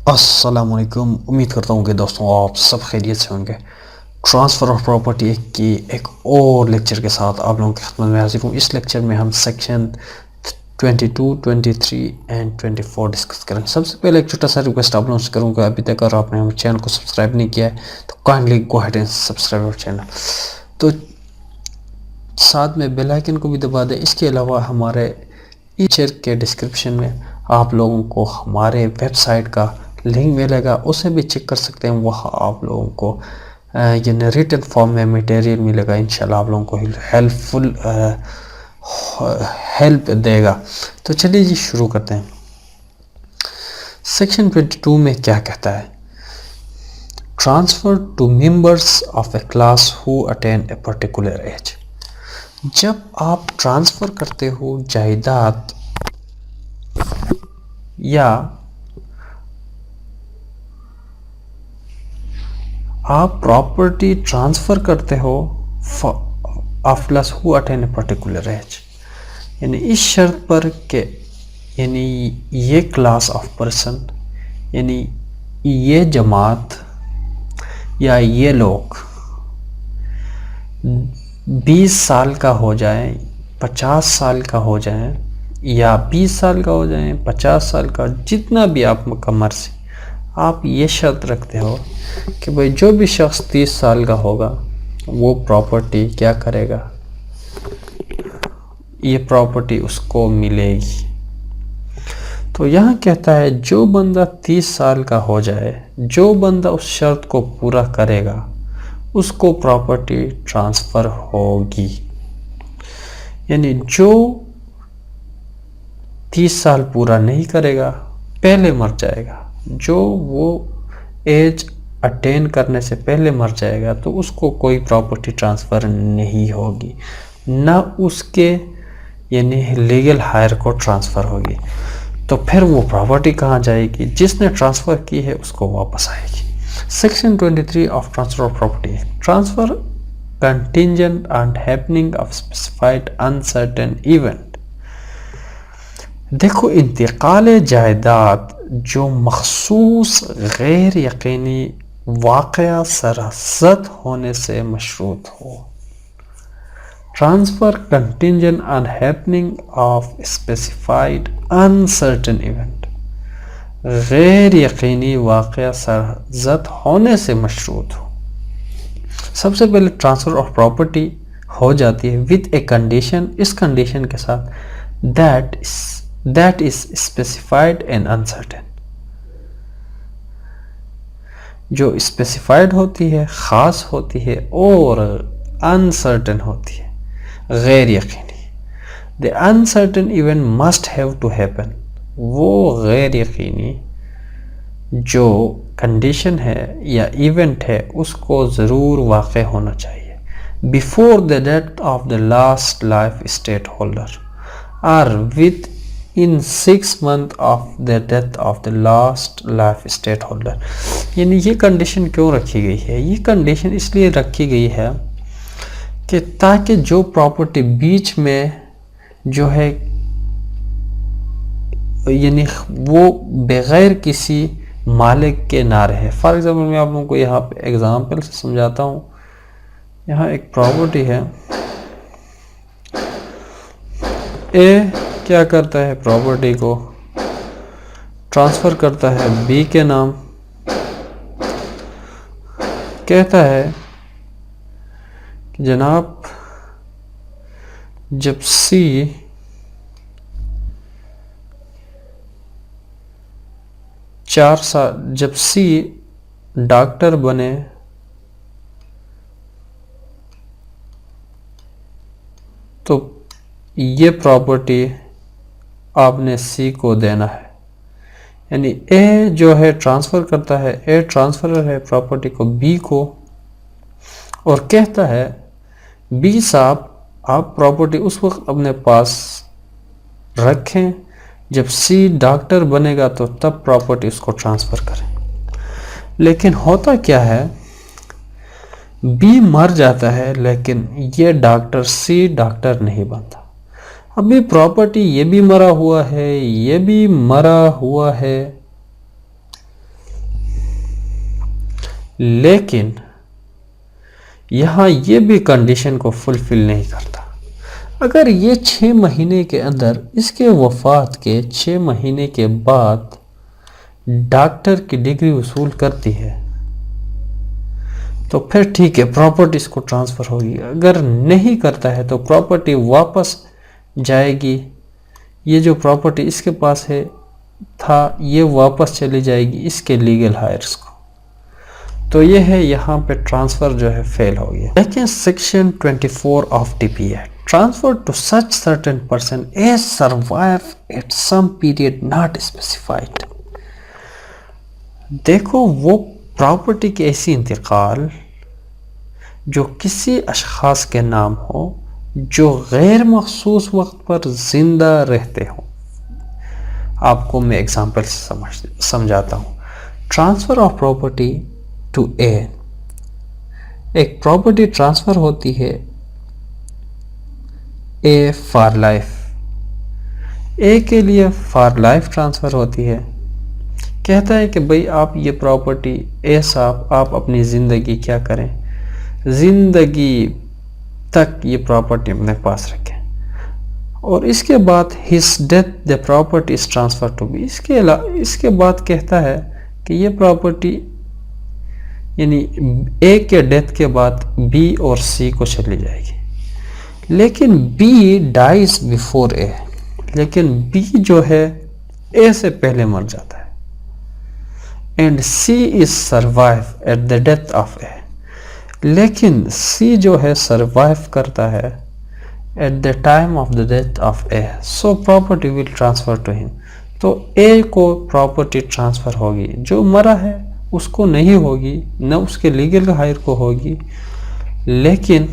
अस्सलामुअलैकुम। उम्मीद करता हूँ कि दोस्तों आप सब खैरियत से होंगे। ट्रांसफ़र ऑफ प्रॉपर्टी की एक और लेक्चर के साथ आप लोगों की खिदमत में हाजिर हूँ। इस लेक्चर में हम सेक्शन 22, 23 एंड 24 डिस्कस करेंगे। सबसे पहले एक छोटा सा रिक्वेस्ट आप लोगों से करूँगा, अभी तक अगर आपने हमारे चैनल को सब्सक्राइब नहीं किया है तो kindly go ahead and subscribe our channel. तो साथ में बेल आइकन को भी दबा दें। इसके अलावा हमारे लेक्चर के डिस्क्रिप्शन में आप लोगों को हमारे वेबसाइट का लिंक मिलेगा, उसे भी चेक कर सकते हैं। वहाँ आप लोगों को यानी रिटन फॉर्म में मटेरियल मिलेगा, इंशाल्लाह आप लोगों को हेल्प देगा। तो चलिए जी शुरू करते हैं। सेक्शन 22 में क्या कहता है? Transfer to members of a class who attain a particular age. जब आप ट्रांसफ़र करते हो जायदाद या आप प्रॉपर्टी ट्रांसफ़र करते हो of class who attain a particular as, यानी इस शर्त पर कि यानी ये क्लास ऑफ पर्सन यानी ये जमात या ये लोग 20 साल का हो जाए, 50 साल का हो जाए या 20 साल का हो जाए, 50 साल का, जितना भी आपका मर्जी, आप ये शर्त रखते हो कि भाई जो भी शख्स 30 साल का होगा वो प्रॉपर्टी क्या करेगा, ये प्रॉपर्टी उसको मिलेगी। तो यहाँ कहता है जो बंदा 30 साल का हो जाए, जो बंदा उस शर्त को पूरा करेगा उसको प्रॉपर्टी ट्रांसफ़र होगी। यानी जो 30 साल पूरा नहीं करेगा पहले मर जाएगा, जो वो एज अटेन करने से पहले मर जाएगा तो उसको कोई प्रॉपर्टी ट्रांसफ़र नहीं होगी, ना उसके यानी लीगल हायर को ट्रांसफ़र होगी। तो फिर वो प्रॉपर्टी कहाँ जाएगी? जिसने ट्रांसफ़र की है उसको वापस आएगी। Section 23 of transfer of property. Transfer contingent on happening of specified uncertain event. देखो, इंतकाल जायदाद जो मखसूस गैर यकीनी वाक़या सरहद होने से मशरूत हो। Transfer contingent on happening of specified uncertain event, गैर यकीनी वाक़या सरहद होने से मशरूत हो। सबसे पहले ट्रांसफ़र ऑफ प्रॉपर्टी हो जाती है विद ए कंडीशन, इस कंडीशन के साथ that is specified and uncertain, जो स्पेसिफाइड होती है, ख़ास होती है और अनसर्टेन होती है, गैर यकीनी। The uncertain event must have to happen, वो गैर यकीनी जो कंडीशन है या इवेंट है उसको ज़रूर वाक़ होना चाहिए before the death of the last life state holder और within 6 months of the death of the last life state holder. यानी ये कंडीशन क्यों रखी गई है? ये कंडीशन इसलिए रखी गई है कि ताकि जो प्रॉपर्टी बीच में जो है यानी वो बग़ैर किसी मालिक के ना रहे। फॉर एग्ज़ाम्पल मैं आप लोगों को यहाँ पे एग्ज़ाम्पल से समझाता हूँ। यहाँ एक प्रॉपर्टी है, ए क्या करता है, प्रॉपर्टी को ट्रांसफ़र करता है बी के नाम, कहता है कि जनाब जब सी जब सी डॉक्टर बने तो ये प्रॉपर्टी आपने सी को देना है। यानी ए जो है ट्रांसफ़र करता है, ए ट्रांसफ़र है प्रॉपर्टी को बी को और कहता है बी साहब आप प्रॉपर्टी उस वक्त अपने पास रखें जब सी डॉक्टर बनेगा तो तब प्रॉपर्टी उसको ट्रांसफ़र करें। लेकिन होता क्या है, बी मर जाता है लेकिन ये डॉक्टर सी डॉक्टर नहीं बनता। अभी प्रॉपर्टी ये भी मरा हुआ है, ये भी मरा हुआ है, लेकिन यहाँ ये भी कंडीशन को फुलफिल नहीं करता। अगर ये 6 महीने के अंदर इसके वफात के 6 महीने के बाद डॉक्टर की डिग्री वसूल करती है तो फिर ठीक है, प्रॉपर्टी इसको ट्रांसफ़र होगी। अगर नहीं करता है तो प्रॉपर्टी वापस जाएगी। ये जो प्रॉपर्टी इसके पास है था ये वापस चली जाएगी इसके लीगल हायर्स को। तो ये है यहाँ पे ट्रांसफ़र जो है फेल हो गया। लेकिन section 24 of TP act, transfer to such certain person as survive at some period not specified. देखो, वो प्रॉपर्टी की ऐसी इंतकाल जो किसी अशख़ास के नाम हो जो गैर मखसूस वक्त पर ज़िंदा रहते हो। आपको मैं एग्जांपल से समझाता हूँ। ट्रांसफ़र ऑफ प्रॉपर्टी टू ए, एक प्रॉपर्टी ट्रांसफ़र होती है ए फॉर लाइफ, ए के लिए फॉर लाइफ ट्रांसफ़र होती है। कहता है कि भाई आप ये प्रॉपर्टी ए साहब आप अपनी ज़िंदगी क्या करें, ज़िंदगी तक ये प्रॉपर्टी अपने पास रखें और इसके बाद his death the property is transfer to B. इसके बाद कहता है कि ये प्रॉपर्टी यानी ए के डेथ के बाद बी और सी को चली जाएगी। लेकिन बी डाइज बिफोर ए, लेकिन बी जो है ए से पहले मर जाता है। And C is survive at the death of A, लेकिन सी जो है सर्वाइव करता है at the time of the death of A, so property will transfer to him. तो ए को प्रॉपर्टी ट्रांसफर होगी, जो मरा है उसको नहीं होगी, न उसके लीगल हायर को होगी, लेकिन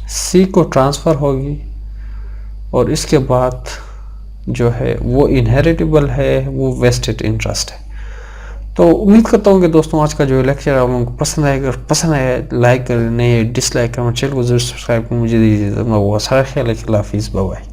सी को ट्रांसफ़र होगी और इसके बाद जो है वो इनहेरिटेबल है, वो वेस्टेड इंटरेस्ट है। तो उम्मीद करता हूँ कि दोस्तों आज का जो लेक्चर आप लोगों को पसंद आएगा। पसंद आया लाइक करें, नहीं डिसलाइक करें, चैनल को जरूर सब्सक्राइब करें। मुझे दीजिए वो सारा ख्याल है। हाफिज़, बाय बाय।